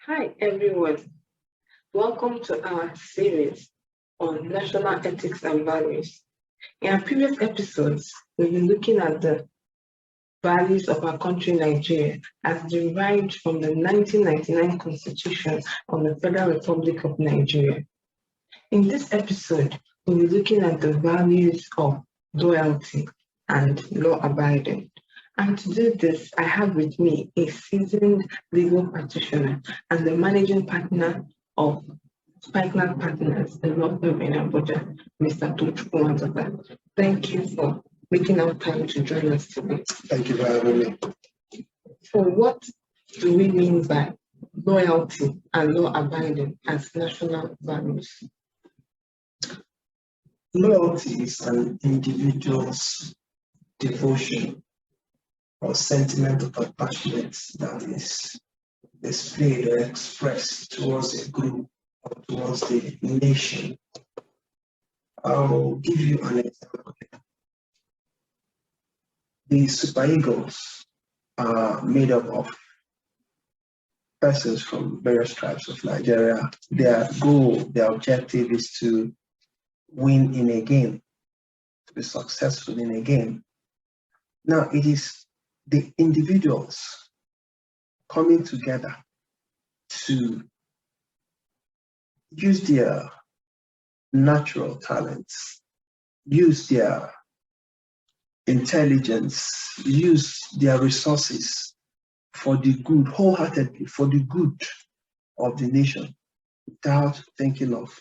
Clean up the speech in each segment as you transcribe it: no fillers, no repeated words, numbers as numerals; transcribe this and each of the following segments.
Hi everyone, welcome to our series on national ethics and values. In our previous episodes, we've been looking at the values of our country, Nigeria, as derived from the 1999 Constitution of the Federal Republic of Nigeria. In this episode, we'll be looking at the values of loyalty and law-abiding. And to do this, I have with me a seasoned legal practitioner and the managing partner of Spikenard Partners, a law firm in Abuja, Mr. Tochukwu. Thank you for making out time to join us today. Thank you for having me. So what do we mean by loyalty and law-abiding as national values? Loyalty is an individual's devotion or sentiment of attachment that is displayed or expressed towards a group or towards the nation. I'll give you an example. The Super Eagles are made up of persons from various tribes of Nigeria. Their goal, their objective is to win in a game, to be successful in a game. Now, it is the individuals coming together to use their natural talents, use their intelligence, use their resources for the good, wholeheartedly, for the good of the nation, without thinking of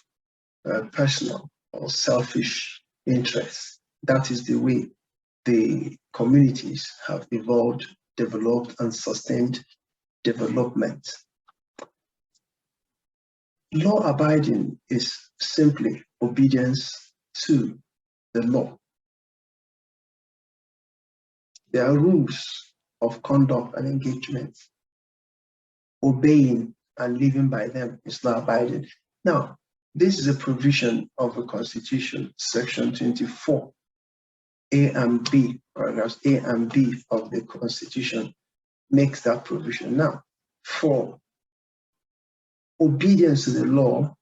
personal or selfish interests. That is the way the communities have evolved, developed, and sustained development. Law-abiding is simply obedience to the law. There are rules of conduct and engagement. Obeying and living by them is law-abiding. Now, this is a provision of the Constitution, Section 24, A and B, paragraphs A and B of the Constitution makes that provision. Now, for obedience to the law,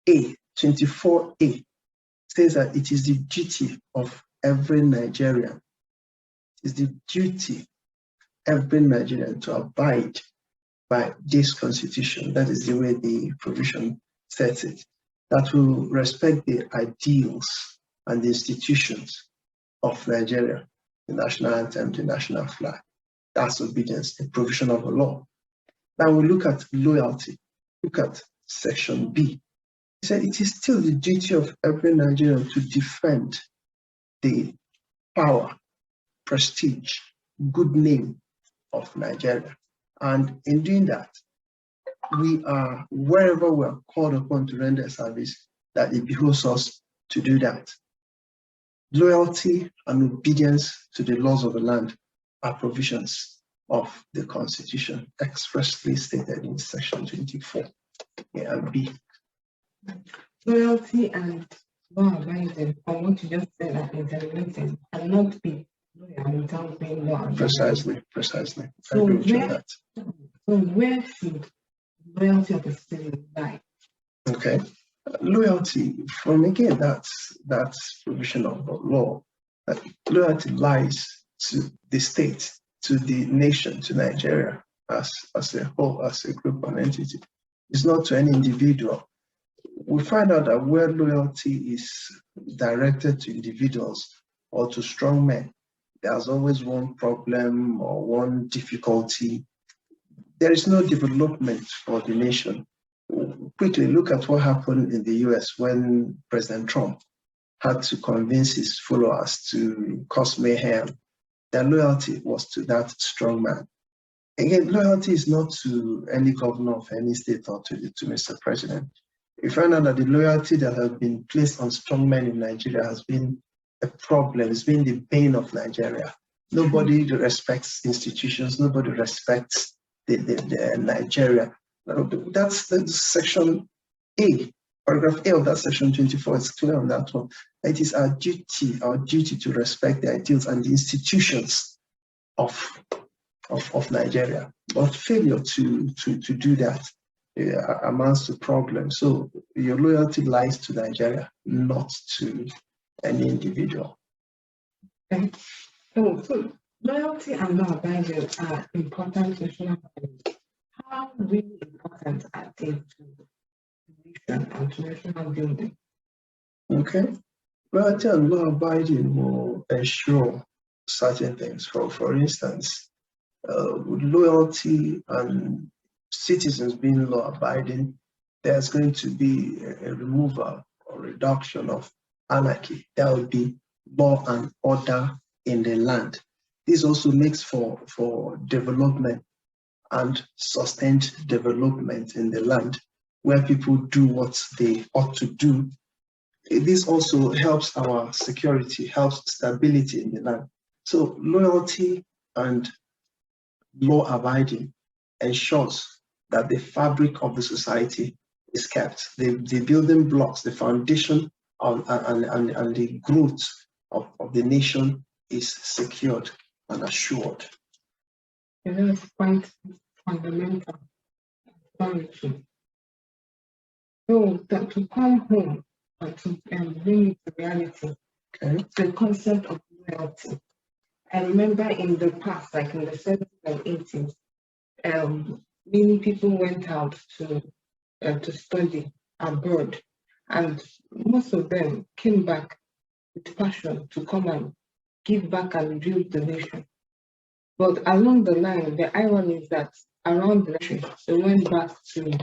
A, 24A, says that it is the duty of every Nigerian, it is the duty of every Nigerian to abide by this Constitution. That is the way the provision sets it, that will respect the ideals and the institutions of Nigeria, the national anthem, the national flag. That's obedience, the provision of the law. Now we look at loyalty. Look at Section B. It said it is still the duty of every Nigerian to defend the power, prestige, good name of Nigeria. And in doing that, we are, wherever we are called upon to render service, that it behoves us to do that. Loyalty and obedience to the laws of the land are provisions of the Constitution, expressly stated in Section 24, A and B. Loyalty and law-abiding, from what you just said, are interrelated, and not be loyal without being law-abiding. Precisely. So I agree with you on that. So where should loyalty of a citizen lie? Okay. Loyalty, from again, that's provision of the law. Loyalty lies to the state, to the nation, to Nigeria as a whole, as a group and entity. It's not to any individual. We find out that where loyalty is directed to individuals or to strong men, there's always one problem or one difficulty. There is no development for the nation. Quickly look at what happened in the US when President Trump had to convince his followers to cause mayhem. Their loyalty was to that strong man. Again, loyalty is not to any governor of any state or to Mr. President. We find out that the loyalty that has been placed on strong men in Nigeria has been a problem. It's been the bane of Nigeria. Nobody respects institutions. Nobody respects the Nigeria. That's Section A, paragraph A of that Section 24. It's clear on that one. It is our duty to respect the ideals and the institutions of of Nigeria. But failure to do that amounts to problems. So your loyalty lies to Nigeria, not to any individual. Okay. So loyalty and law abiding are important national values. How really important are they to the nation and to national building? Okay. Loyalty and law abiding will ensure certain things. For instance, with loyalty and citizens being law abiding, there's going to be a removal or reduction of anarchy. There will be law and order in the land. This also makes for development and sustained development in the land where people do what they ought to do. This also helps our security, helps stability in the land. So loyalty and law abiding ensures that the fabric of the society is kept. The building blocks, the foundation and the growth of the nation is secured and assured. It is quite fundamental authority. So to come home and to bring it to reality, Okay. the concept of loyalty. I remember in the past, like in the 70s and 80s, many people went out to study abroad, and most of them came back with passion to come and give back and build the nation. But along the line, the irony is that around the nation, they went back to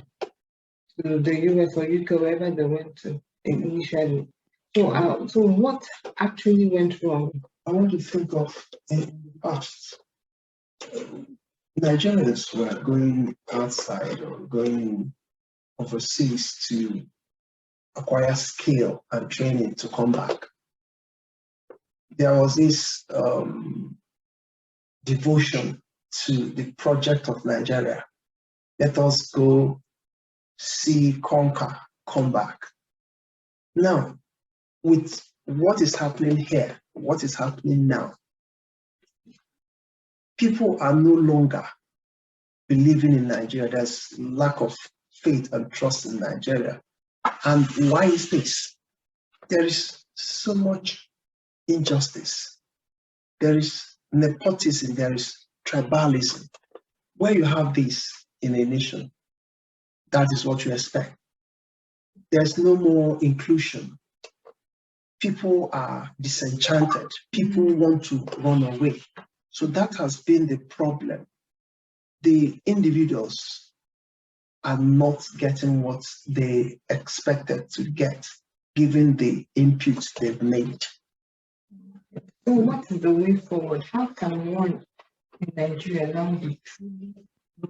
the US or UK, wherever they went to initially. So what actually went wrong? I want to think of in the past. Nigerians were going outside or going overseas to acquire skill and training to come back. There was this devotion to the project of Nigeria. Let us go, see, conquer, come back. Now, with what is happening here, what is happening now, people are no longer believing in Nigeria. There's lack of faith and trust in Nigeria. And why is this? There is so much injustice. There is nepotism, there is tribalism. Where you have this in a nation, that is what you expect. There's no more inclusion. People are disenchanted. People want to run away. So that has been the problem. The individuals are not getting what they expected to get, given the inputs they've made. So what is the way forward? How can one in Nigeria now be truly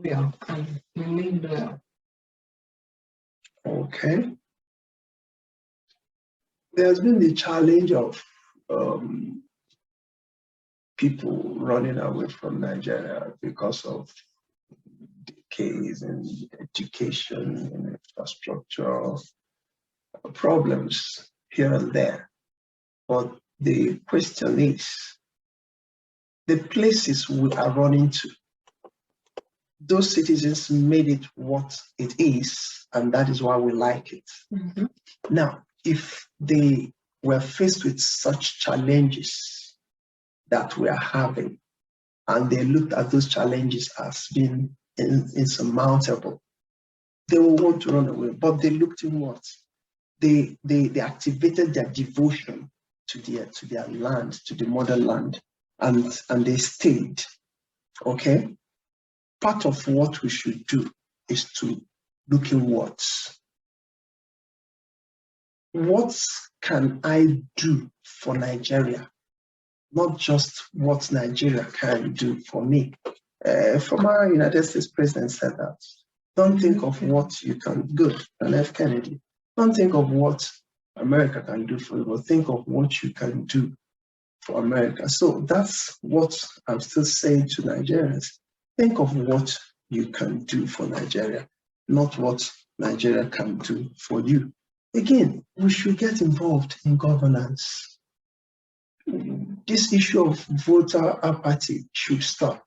loyal and remain loyal? Okay. There's been the challenge of people running away from Nigeria because of decays in education and infrastructure problems here and there. But the question is, the places we are running to, those citizens made it what it is, and that is why we like it. Mm-hmm. Now, if they were faced with such challenges that we are having, and they looked at those challenges as being insurmountable, they will want to run away. But they looked inward. They activated their devotion to their land, to the motherland, and they stayed. Okay? Part of what we should do is to look inwards. What can I do for Nigeria? Not just what Nigeria can do for me. Former United States President said that. Don't think of what you can do, John F. Kennedy. Don't think of what America can do for you, but think of what you can do for America. So that's what I'm still saying to Nigerians. Think of what you can do for Nigeria, not what Nigeria can do for you. Again, we should get involved in governance. This issue of voter apathy should stop.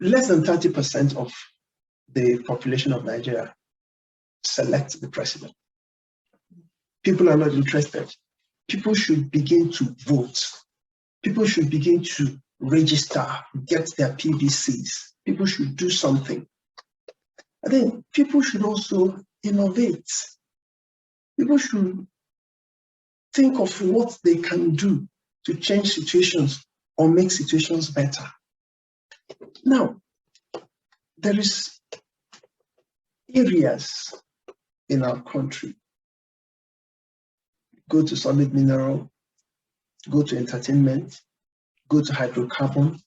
less than 30% of the population of Nigeria select the president. People are not interested. People should begin to vote. People should begin to register, get their PVCs. People should do something. I think people should also innovate. People should think of what they can do to change situations or make situations better. Now, there is areas in our country. Go to solid mineral, go to entertainment, go to hydrocarbon,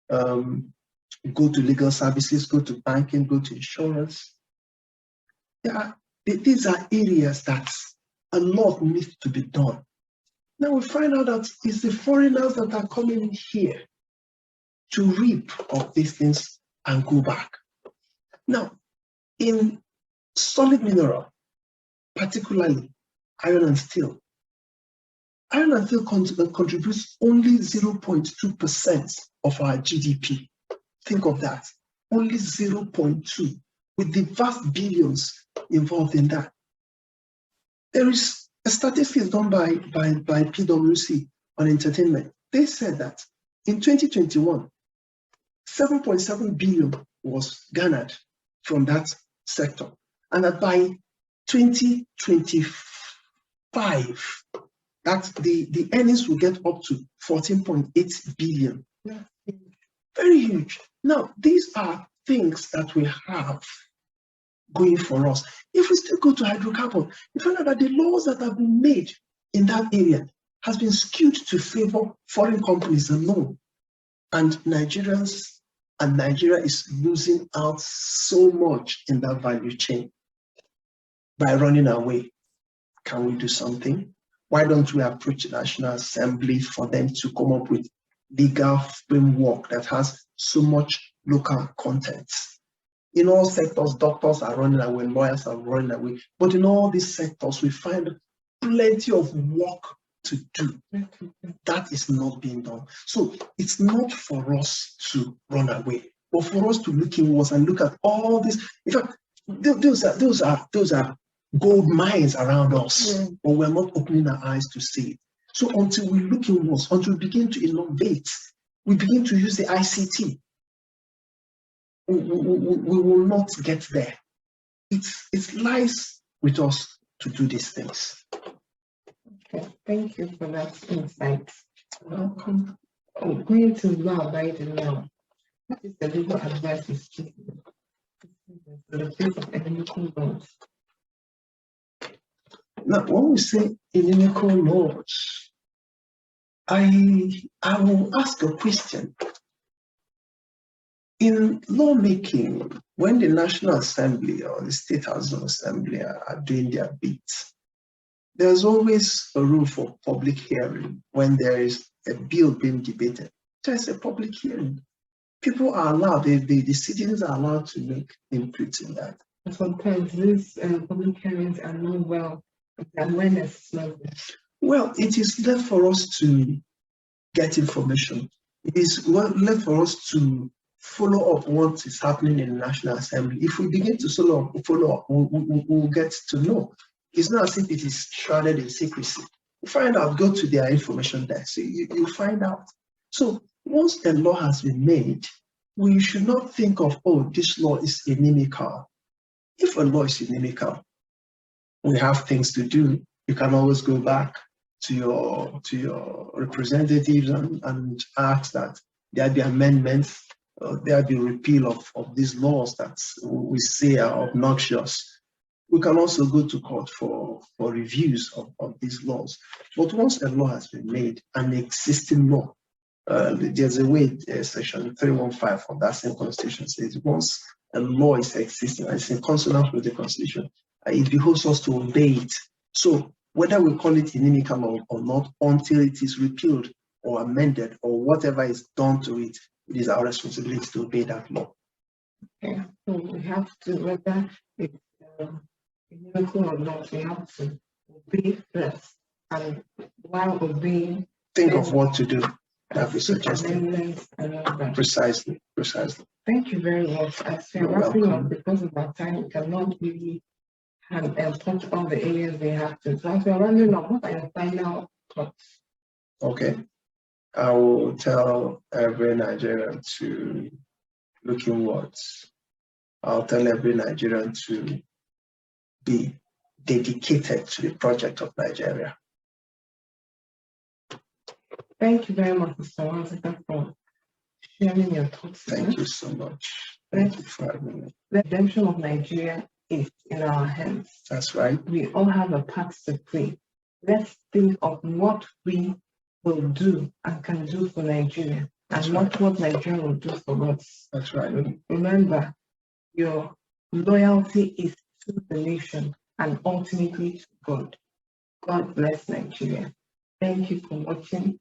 go to legal services, go to banking, go to insurance. These are areas that a lot needs to be done. Now we find out that it's the foreigners that are coming in here to reap of these things and go back. Now, in solid mineral, particularly iron and steel contributes only 0.2% of our GDP. Think of that, only 0.2, with the vast billions involved in that. There is a statistic done by PwC on entertainment. They said that in 2021, 7.7 billion was garnered from that sector, and that by 2025, that the earnings will get up to 14.8 billion. Yeah. Very huge. Now, these are things that we have going for us. If we still go to hydrocarbon, we find out that the laws that have been made in that area has been skewed to favor foreign companies alone. And Nigeria is losing out so much in that value chain by running away. Can we do something? Why don't we approach the National Assembly for them to come up with legal framework that has so much local content? In all sectors, doctors are running away, lawyers are running away. But in all these sectors, we find plenty of work to do. That is not being done. So it's not for us to run away, but for us to look inwards and look at all this. In fact, those are gold mines around us, but we're not opening our eyes to see it. So until we look inwards, until we begin to innovate, we begin to use the ICT, we will not get there. It lies with us to do these things. Okay, thank you for that insight. Welcome. I'm going to law abiding now. What is the legal advice is given in the case of inimical laws? Now, when we say inimical laws, I will ask a question. In lawmaking, when the National Assembly or the State House of Assembly are doing their bits, there's always a room for public hearing. When there is a bill being debated, there's a public hearing. People are allowed, the citizens are allowed to make input in that. Sometimes these public hearings are not well, the awareness is not there. Well, it is left for us to get information. It is left for us to follow up what is happening in the National Assembly. If we begin to follow up, we'll get to know. It's not as if it is shrouded in secrecy. You find out, go to their information desk, so you find out. So once a law has been made, we should not think of, oh, this law is inimical. If a law is inimical, we have things to do. You can always go back to your representatives and ask that there be amendments, there be repeal of these laws that we say are obnoxious. We can also go to court for reviews of these laws. But once a law has been made, an existing law, there's a way section 315 of that same constitution says once a law is existing and it's in consonance with the constitution, it behoves us to obey it. So whether we call it inimical or not, until it is repealed or amended or whatever is done to it, it is our responsibility to obey that law. Okay, so we have to, whether it's inimical or not, we have to obey first, and while obeying, think of what to do. that we suggested. Amendments and all that. Precisely. Thank you very much. As we're You're wrapping up, welcome. because of our time, we cannot really touch all the areas we have to. So as we're rounding up, what are your final thoughts? Okay. I will tell every Nigerian to look inwards. I'll tell every Nigerian to be dedicated to the project of Nigeria. Thank you very much, Mr. Wanzika, for sharing your thoughts. Thank you so much. Thank you for having me. The redemption of Nigeria is in our hands. That's right. We all have a part to play. Let's think of what we will do and can do for Nigeria, and not what Nigeria will do for us. That's right. Remember, your loyalty is to the nation and ultimately to God. God bless Nigeria. Thank you for watching.